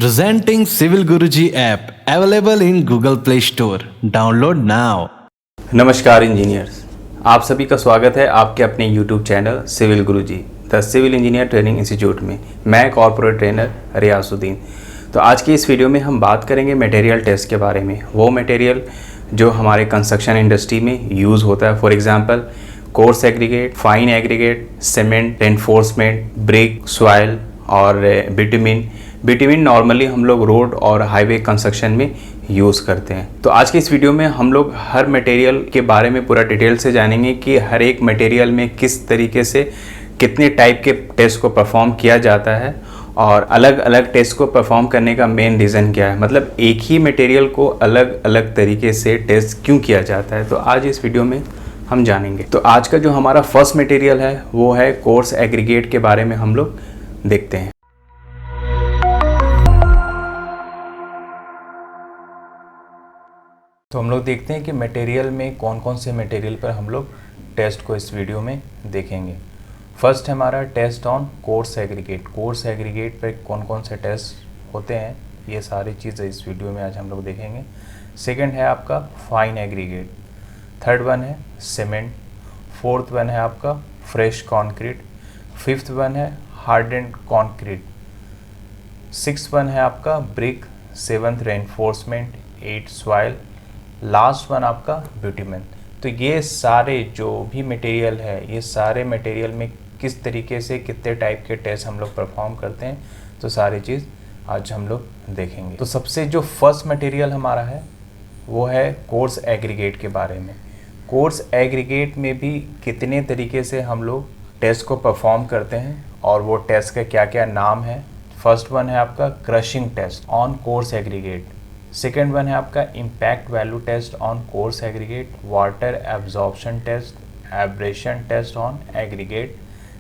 Presenting Civil Guruji app available in Google Play Store. Download now. नमस्कार engineers, आप सभी का स्वागत है आपके अपने YouTube channel civil Guruji the civil engineer training institute में। मैं कॉर्पोरेट ट्रेनर रियासुद्दीन। तो आज की इस वीडियो में हम बात करेंगे मटेरियल टेस्ट के बारे में। वो मटेरियल जो हमारे कंस्ट्रक्शन इंडस्ट्री में यूज़ होता है, for example coarse aggregate, fine aggregate, cement, reinforcement, brick, soil और बिटुमिन नॉर्मली हम लोग रोड और हाईवे कंस्ट्रक्शन में यूज़ करते हैं। तो आज के इस वीडियो में हम लोग हर मटेरियल के बारे में पूरा डिटेल से जानेंगे कि हर एक मटेरियल में किस तरीके से कितने टाइप के टेस्ट को परफॉर्म किया जाता है और अलग अलग टेस्ट को परफॉर्म करने का मेन रीज़न क्या है, मतलब एक ही मटेरियल को अलग अलग तरीके से टेस्ट क्यों किया जाता है। तो आज इस वीडियो में हम जानेंगे। तो आज का जो हमारा फर्स्ट मटेरियल है वो है कोर्स एग्रीगेट के बारे में हम लोग देखते हैं। तो हम लोग देखते हैं कि मटेरियल में कौन कौन से मटेरियल पर हम लोग टेस्ट को इस वीडियो में देखेंगे। फर्स्ट है हमारा test on coarse aggregate. Coarse aggregate पर कौन कौन से टेस्ट होते हैं ये सारी चीज़ें इस वीडियो में आज हम लोग देखेंगे। सेकंड है आपका फाइन एग्रीगेट। थर्ड वन है सीमेंट। फोर्थ वन है आपका फ्रेश कॉन्क्रीट। फिफ्थ वन है हार्डन्ड कॉन्क्रीट। सिक्स्थ वन है आपका brick. Seventh reinforcement. 8 soil. Last one आपका बिटुमिन। तो ये सारे जो भी मटेरियल है, ये सारे मटेरियल में किस तरीके से कितने टाइप के टेस्ट हम लोग परफॉर्म करते हैं, तो सारी चीज़ आज हम लोग देखेंगे। तो सबसे जो फर्स्ट मटेरियल हमारा है वो है कोर्स एग्रीगेट के बारे में। कोर्स एग्रीगेट में भी कितने तरीके से हम लोग टेस्ट को परफॉर्म करते हैं और वो टेस्ट का क्या क्या नाम है। फर्स्ट वन है आपका crushing test on coarse aggregate. Second one है आपका impact value test on coarse aggregate. Water absorption test, abrasion test on aggregate,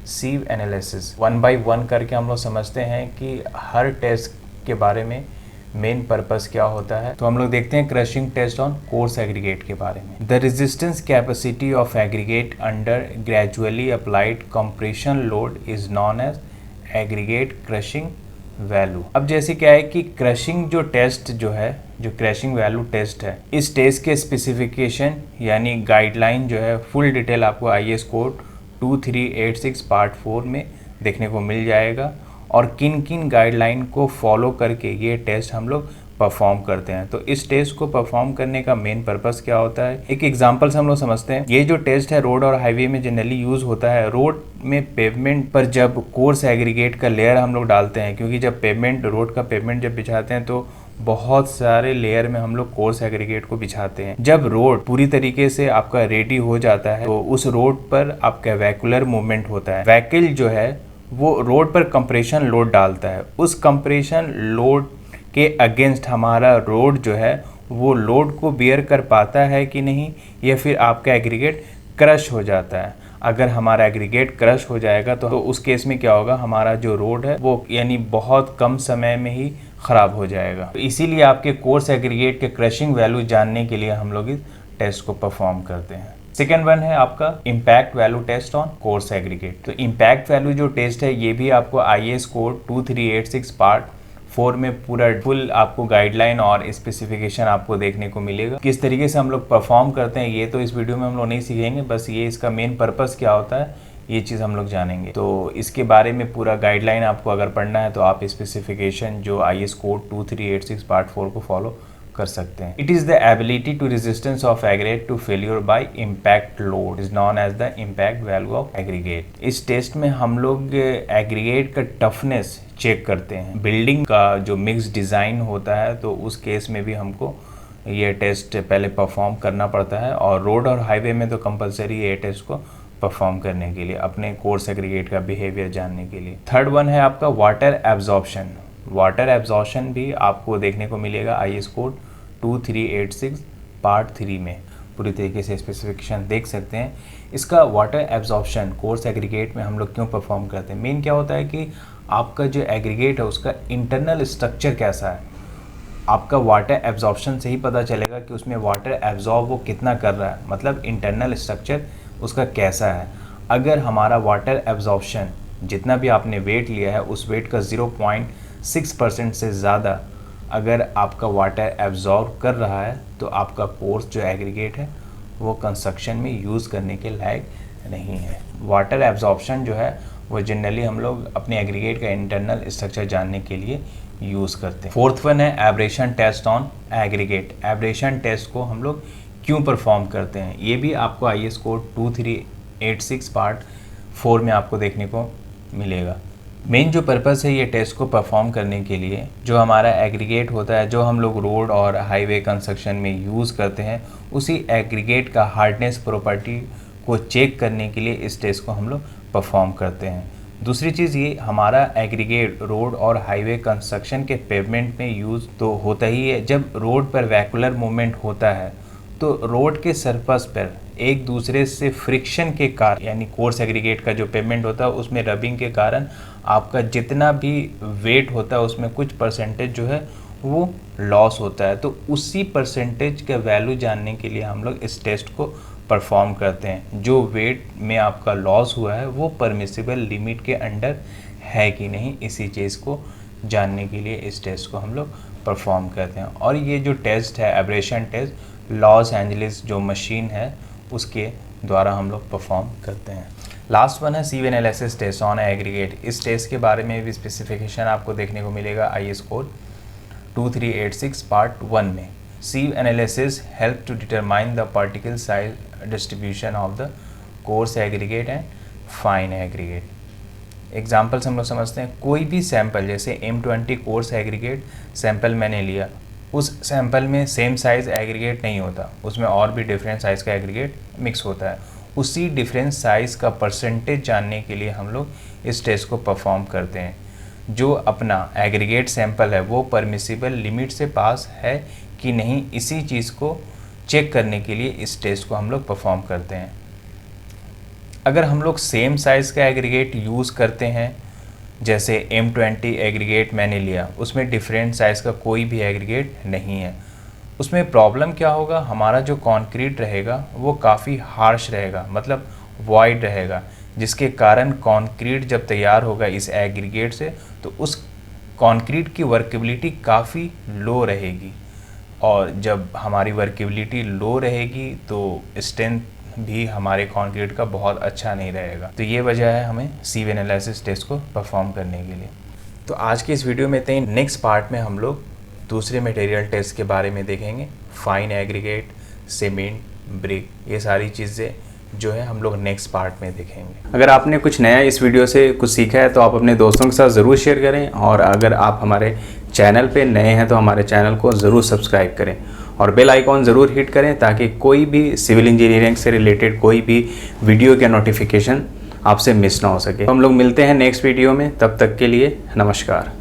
sieve analysis. One by one करके हम लोग समझते हैं कि हर टेस्ट के बारे में मेन पर्पस क्या होता है। तो हम लोग देखते हैं crushing test on coarse aggregate के बारे में। The resistance capacity of aggregate under gradually applied compression load is known as aggregate crushing value. अब जैसे क्या है कि क्रशिंग जो टेस्ट जो है, जो क्रशिंग वैल्यू टेस्ट है, इस टेस्ट के स्पेसिफिकेशन यानी गाइडलाइन जो है फुल डिटेल आपको IS कोड 2386 पार्ट 4 में देखने को मिल जाएगा और किन किन गाइडलाइन को फॉलो करके ये टेस्ट हम लोग परफॉर्म करते हैं। तो इस टेस्ट को परफॉर्म करने का मेन पर्पस क्या होता है, एक एग्जांपल से हम लोग समझते हैं। ये जो टेस्ट है रोड और हाईवे में जनरली यूज होता है। रोड में पेवमेंट पर जब कोर्स एग्रीगेट का लेयर हम लोग डालते हैं, क्योंकि जब पेवमेंट रोड का पेवमेंट जब बिछाते हैं तो बहुत सारे लेयर में हम लोग कोर्स एग्रीगेट को बिछाते हैं। जब रोड पूरी तरीके से आपका रेडी हो जाता है तो उस रोड पर आपका वैक्यूलर मूवमेंट होता है। वैक्यूल जो है वो रोड पर कंप्रेशन लोड डालता है। उस कंप्रेशन लोड के अगेंस्ट हमारा रोड जो है वो लोड को बियर कर पाता है कि नहीं, या फिर आपका एग्रीगेट क्रश हो जाता है। अगर हमारा एग्रीगेट क्रश हो जाएगा तो उस केस में क्या होगा, हमारा जो रोड है वो यानी बहुत कम समय में ही ख़राब हो जाएगा। तो इसीलिए आपके कोर्स एग्रीगेट के क्रशिंग वैल्यू जानने के लिए हम लोग इस टेस्ट को परफॉर्म करते हैं। सेकेंड वन है आपका impact value test on coarse aggregate. तो इम्पैक्ट वैल्यू जो टेस्ट है ये भी आपको IS कोड 2386 पार्ट 4 में पूरा फुल आपको गाइडलाइन और स्पेसिफिकेशन आपको देखने को मिलेगा। किस तरीके से हम लोग परफॉर्म करते हैं ये तो इस वीडियो में हम लोग नहीं सीखेंगे, बस ये इसका मेन पर्पस क्या होता है ये चीज़ हम लोग जानेंगे। तो इसके बारे में पूरा गाइडलाइन आपको अगर पढ़ना है तो आप स्पेसिफिकेशन जो IS कोड 2386 पार्ट 4 को फॉलो कर सकते हैं। It is the ability to resistance of aggregate to failure by impact load is known as the impact value of aggregate. इस टेस्ट में हम लोग एग्रीगेट का टफनेस चेक करते हैं। बिल्डिंग का जो मिक्स डिज़ाइन होता है तो उस केस में भी हमको ये टेस्ट पहले परफॉर्म करना पड़ता है और रोड और हाईवे में तो कंपलसरी ये टेस्ट को परफॉर्म करने के लिए, अपने कोर्स एग्रीगेट का बिहेवियर जानने के लिए। थर्ड वन है आपका वाटर एब्जॉर्प्शन। वाटर एब्जॉर्प्शन भी आपको देखने को मिलेगा IS कोड 2386 पार्ट 3 में। पूरी तरीके से स्पेसिफिकेशन देख सकते हैं। इसका वाटर एब्जॉर्प्शन कोर्स एग्रीगेट में हम लोग क्यों परफॉर्म करते हैं, मेन क्या होता है कि आपका जो एग्रीगेट है उसका इंटरनल स्ट्रक्चर कैसा है। आपका वाटर एब्जॉर्प्शन से ही पता चलेगा कि उसमें वाटर एब्जॉर्ब वो कितना कर रहा है, मतलब इंटरनल स्ट्रक्चर उसका कैसा है। अगर हमारा वाटर एब्जॉर्प्शन जितना भी आपने वेट लिया है उस वेट का 6% से ज़्यादा अगर आपका वाटर एब्जॉर्ब कर रहा है तो आपका कोर्स जो एग्रीगेट है वो कंस्ट्रक्शन में यूज़ करने के लायक नहीं है। वाटर एब्जॉर्प्शन जो है वो जनरली हम लोग अपने एग्रीगेट का इंटरनल स्ट्रक्चर जानने के लिए यूज़ करते हैं। फोर्थ वन है abrasion test on aggregate. Abrasion test को हम लोग क्यों परफॉर्म करते हैं, ये भी आपको IS कोड 2386 पार्ट 4 में आपको देखने को मिलेगा। मेन जो पर्पस है ये टेस्ट को परफॉर्म करने के लिए, जो हमारा एग्रीगेट होता है जो हम लोग रोड और हाईवे कंस्ट्रक्शन में यूज़ करते हैं, उसी एग्रीगेट का हार्डनेस प्रॉपर्टी को चेक करने के लिए इस टेस्ट को हम लोग परफॉर्म करते हैं। दूसरी चीज़ ये, हमारा एग्रीगेट रोड और हाईवे कंस्ट्रक्शन के पेवमेंट में यूज़ तो होता ही है। जब रोड पर वैकुलर मूवमेंट होता है तो रोड के सरफेस पर एक दूसरे से फ्रिक्शन के कारण, यानी कोर्स एग्रीगेट का जो पेवमेंट होता है उसमें रबिंग के कारण आपका जितना भी वेट होता है उसमें कुछ परसेंटेज जो है वो लॉस होता है। तो उसी परसेंटेज का वैल्यू जानने के लिए हम लोग इस टेस्ट को परफॉर्म करते हैं। जो वेट में आपका लॉस हुआ है वो परमिसिबल लिमिट के अंडर है कि नहीं, इसी चीज़ को जानने के लिए इस टेस्ट को हम लोग परफॉर्म करते हैं। और ये जो टेस्ट है एब्रेशन टेस्ट, लॉस एंजलिस जो मशीन है उसके द्वारा हम लोग परफॉर्म करते हैं। लास्ट वन है सीव एनालिसिस टेस्ट ऑन एग्रीगेट। इस टेस्ट के बारे में भी स्पेसिफिकेशन आपको देखने को मिलेगा IS कोड 2386 पार्ट 1 में। Sieve analysis help to determine the particle size distribution of the coarse aggregate and fine aggregate. Examples हम लोग समझते हैं। कोई भी सैंपल, जैसे M20 कोर्स एग्रीगेट सैंपल मैंने लिया, उस सैंपल में सेम साइज़ एग्रीगेट नहीं होता, उसमें और भी डिफरेंट साइज़ का एग्रीगेट मिक्स होता है। उसी डिफरेंट साइज़ का परसेंटेज जानने के लिए हम लोग इस टेस्ट को परफॉर्म करते हैं। जो अपना एग्रीगेट सैंपल है वो परमिसिबल लिमिट से पास है कि नहीं, इसी चीज़ को चेक करने के लिए इस टेस्ट को हम लोग परफॉर्म करते हैं। अगर हम लोग सेम साइज़ का एग्रीगेट यूज़ करते हैं, जैसे M20 एग्रीगेट मैंने लिया, उसमें डिफरेंट साइज़ का कोई भी एग्रीगेट नहीं है, उसमें प्रॉब्लम क्या होगा, हमारा जो कंक्रीट रहेगा वो काफ़ी हार्श रहेगा, मतलब वाइड रहेगा, जिसके कारण कंक्रीट जब तैयार होगा इस एग्रीगेट से तो उस कंक्रीट की वर्केबिलिटी काफ़ी लो रहेगी। और जब हमारी वर्केबिलिटी लो रहेगी तो स्ट्रेंथ भी हमारे कंक्रीट का बहुत अच्छा नहीं रहेगा। तो ये वजह है हमें सीव एनालिसिस टेस्ट को परफॉर्म करने के लिए। तो आज की इस वीडियो में इतने ही। नेक्स्ट पार्ट में हम लोग दूसरे मटेरियल टेस्ट के बारे में देखेंगे, फाइन एग्रीगेट, सीमेंट, ब्रिक, ये सारी चीज़ें जो है हम लोग नेक्स्ट पार्ट में देखेंगे। अगर आपने कुछ नया इस वीडियो से कुछ सीखा है तो आप अपने दोस्तों के साथ ज़रूर शेयर करें, और अगर आप हमारे चैनल पे नए हैं तो हमारे चैनल को ज़रूर सब्सक्राइब करें और बेल आइकॉन ज़रूर हिट करें, ताकि कोई भी सिविल इंजीनियरिंग से रिलेटेड कोई भी वीडियो का नोटिफिकेशन आपसे मिस ना हो सके। हम लोग मिलते हैं नेक्स्ट वीडियो में, तब तक के लिए नमस्कार।